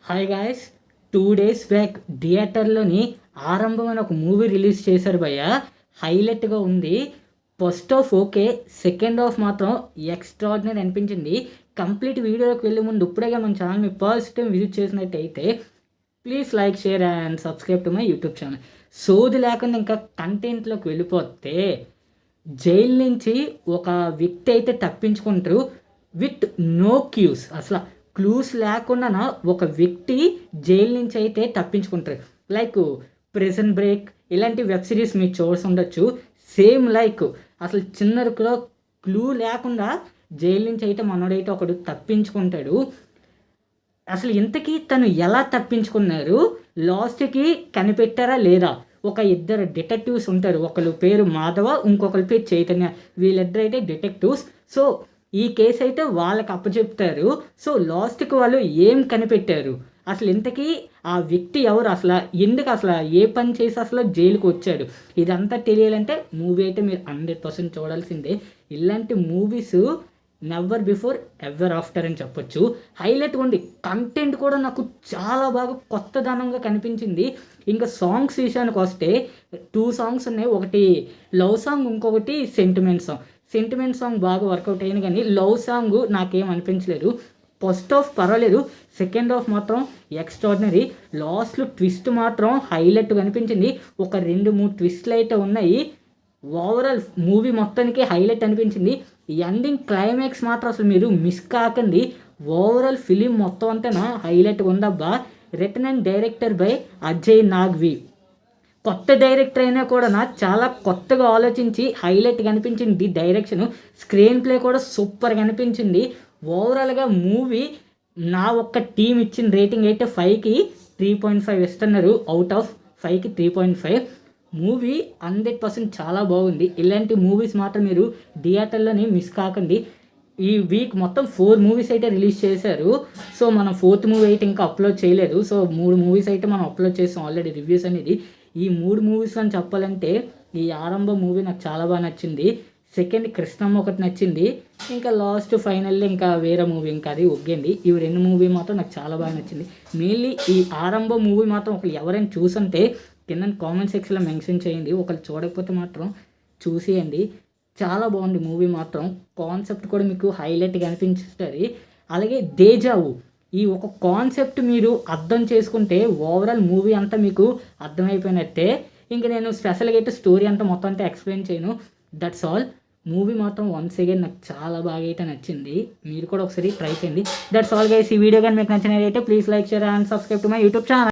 Hi guys, 2 days back థియేటర్లోని ఆరంభం అని ఒక మూవీ రిలీజ్ చేశారు భయ్య. హైలైట్గా ఉంది. First half okay, second half మాత్రం ఎక్స్ట్రాడినరీ అనిపించింది. కంప్లీట్ వీడియోలోకి వెళ్ళే ముందు ఇప్పుడేగా మన ఛానల్ని ఫస్ట్ టైం విజిట్ చేసినట్టయితే please like, share and subscribe to my YouTube channel. సోది లేకుండా ఇంకా కంటెంట్లోకి వెళ్ళిపోతే, జైలు నుంచి ఒక వ్యక్తి అయితే తప్పించుకుంటారు విత్ నో క్యూస్. అసలు క్లూస్ లేకుండా ఒక వ్యక్తి జైలు నుంచి అయితే తప్పించుకుంటారు. లైక్ ప్రిజన్ బ్రేక్ ఇలాంటి వెబ్ సిరీస్ మీరు చూసి ఉండొచ్చు. సేమ్ లైక్ అసలు చిన్నరుకులో క్లూ లేకుండా జైలు నుంచి అయితే మనోడైతే ఒకడు తప్పించుకుంటాడు. అసలు ఇంతకీ తను ఎలా తప్పించుకున్నారు, లాస్ట్కి కనిపెట్టారా లేదా? ఒక ఇద్దరు డిటెక్టివ్స్ ఉంటారు. ఒకరు పేరు మాధవ, ఇంకొకరి పేరు చైతన్య. వీళ్ళిద్దరు అయితే డిటెక్టివ్స్. సో ఈ కేసు అయితే వాళ్ళకి అప్పచెప్తారు. సో లాస్ట్కి వాళ్ళు ఏం కనిపెట్టారు, అసలు ఇంతకీ ఆ వ్యక్తి ఎవరు, అసలు ఎందుకు, అసలు ఏ పని చేసి అసలు జైలుకి వచ్చాడు, ఇదంతా తెలియాలంటే మూవీ అయితే మీరు 100% చూడాల్సిందే. ఇలాంటి movies never before ever after అని చెప్పొచ్చు. హైలైట్ ఉంది. కంటెంట్ కూడా నాకు చాలా బాగా కొత్తదనంగా కనిపించింది. ఇంకా సాంగ్స్ విషయానికి వస్తే 2 songs ఉన్నాయి. ఒకటి లవ్ సాంగ్, ఇంకొకటి సెంటిమెంట్ సాంగ్. సెంటిమెంట్ సాంగ్ బాగా వర్కౌట్ అయింది, కానీ లవ్ సాంగ్ నాకేం అనిపించలేదు. ఫస్ట్ హాఫ్ పర్వాలేదు, సెకండ్ హాఫ్ మాత్రం ఎక్స్ట్రాడినరీ. లాస్ట్లో ట్విస్ట్ మాత్రం హైలైట్గా అనిపించింది. ఒక 2-3 ట్విస్ట్లు అయితే ఉన్నాయి. ఓవరాల్ మూవీ మొత్తానికి హైలైట్ అనిపించింది. ఎండింగ్ క్లైమాక్స్ మాత్రం అసలు మీరు మిస్ కాకండి. ఓవరాల్ ఫిలిం మొత్తం అంతా హైలైట్గా ఉందబ్బా. Written and director by Ajay Naqvi. కొత్త డైరెక్టర్ అయినా కూడా చాలా కొత్తగా ఆలోచించి హైలైట్గా అనిపించింది డైరెక్షన్. స్క్రీన్ ప్లే కూడా సూపర్గా అనిపించింది. ఓవరాల్గా మూవీ నా ఒక్క టీం ఇచ్చిన రేటింగ్ అయితే 5కి 3.5 ఇస్తున్నారు. అవుట్ ఆఫ్ 5కి 3.5. మూవీ 100% చాలా బాగుంది. ఇలాంటి మూవీస్ మాత్రం మీరు థియేటర్లోని మిస్ కాకండి. ఈ వీక్ మొత్తం 4 మూవీస్ అయితే రిలీజ్ చేశారు. సో మనం 4th మూవీ అయితే ఇంకా అప్లోడ్ చేయలేదు. సో 3 మూవీస్ అయితే మనం అప్లోడ్ చేసాం ఆల్రెడీ రివ్యూస్ అనేది. ఈ 3 మూవీస్ అని చెప్పాలంటే ఈ ఆరంభ మూవీ నాకు చాలా బాగా నచ్చింది. సెకండ్ కృష్ణమ్మ ఒకటి నచ్చింది. ఇంకా లాస్ట్ ఫైనల్లీ ఇంకా వేరే మూవీ ఇంకా అది ఒగ్గండి. ఇవి 2 మూవీ మాత్రం నాకు చాలా బాగా నచ్చింది. మెయిన్లీ ఈ ఆరంభ మూవీ మాత్రం ఒకరు ఎవరైనా చూసుంటే కింద కామెంట్ సెక్షన్లో మెన్షన్ చేయండి. ఒకరు చూడకపోతే మాత్రం చూసేయండి. చాలా బాగుంది మూవీ మాత్రం. కాన్సెప్ట్ కూడా మీకు హైలైట్గా అనిపించుతుంది. అలాగే దేజావు, ఈ ఒక కాన్సెప్ట్ మీరు అర్థం చేసుకుంటే ఓవరాల్ మూవీ అంతా మీకు అర్థమైపోయినట్టే. ఇంకా నేను స్పెషల్గా అయితే స్టోరీ అంతా మొత్తం అంతా ఎక్స్ప్లెయిన్ చేయను. That's all. మూవీ మాత్రం వన్స్ అగైన్ నాకు చాలా బాగా అయితే నచ్చింది. మీరు కూడా ఒకసారి ట్రై చేయండి. That's all guys. ఈ వీడియో కానీ మీకు నచ్చినట్లయితే please like, share and subscribe to my YouTube channel.